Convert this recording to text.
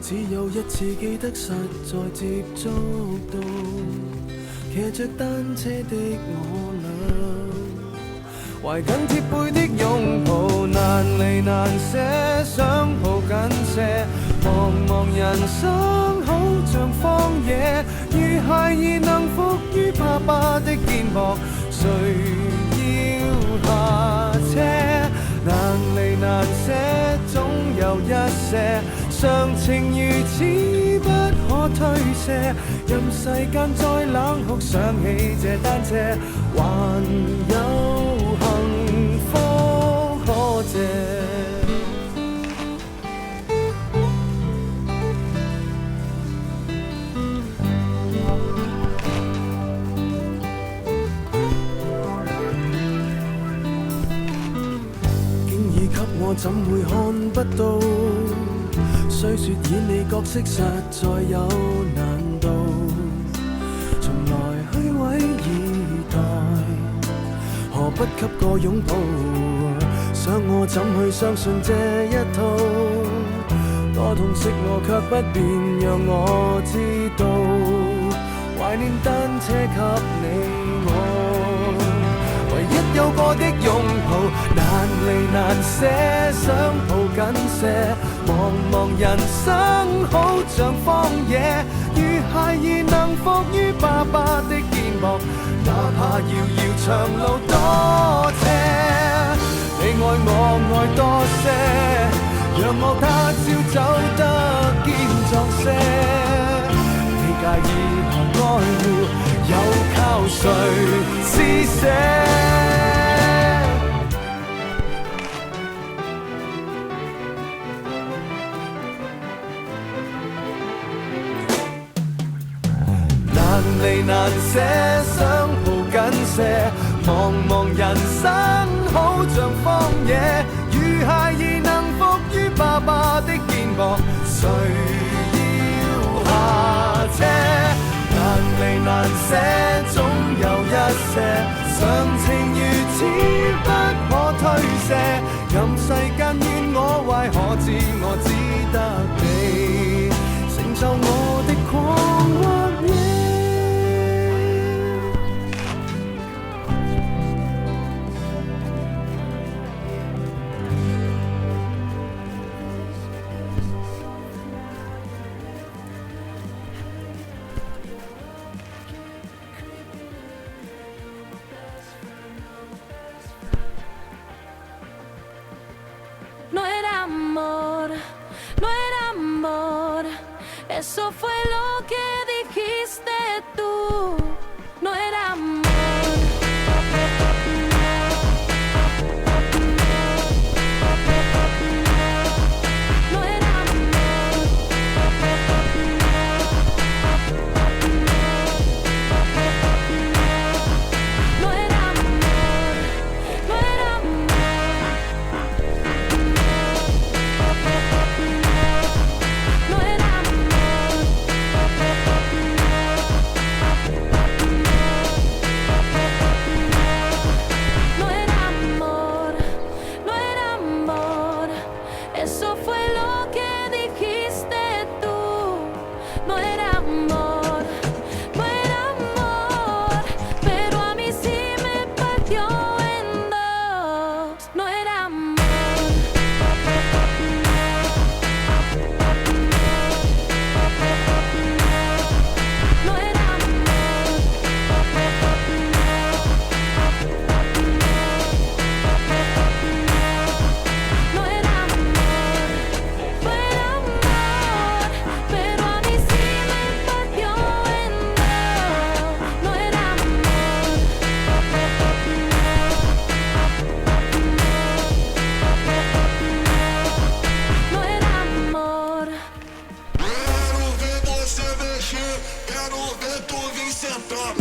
只有一次記得實在接觸到，騎着單車的我倆，懷緊貼背的擁抱，難離難捨，想抱緊些。茫茫人生好像荒野，如孩兒能伏於爸爸的肩膊，誰要下車？難離難捨，總有一些常情如此不可推卸。任世間再冷酷，想起這單車，還有幸福可借。我怎會看不到？雖說演你角色實在有難度，從來虛偽以待，何不給個擁抱？想我怎去相信這一套？多痛惜我卻不便讓我知道，懷念單車給你我。唯一有過的擁抱，難離難捨，想抱緊些。茫茫人生好像荒野，如孩兒能伏於爸爸的肩膊，哪怕遙遙長路多斜。你愛我愛多些，讓我他朝走得堅壯些。你介意何愛護？又靠誰施捨？難離難捨，想抱緊些。茫茫人生好像荒野，如孩兒能伏於爸爸的肩膊，誰要下車？難離難捨，總有一些常情如此不可推卸。任世間怨我壞，可知我只得你成就我的狂或野。Eso fue lo que dijiste tú, no era amor. No era amor. No era amor, no era amor. No era eso fue lo que dijiste tú, no era amor, no era amor, pero a mí sí me partió en dos, no era amor. No era amor. No era amor, no era amor, pero a mí sí me partió en dos. No era amor. No era amor. Quero ver você mexer, quero ver tu vir sentar.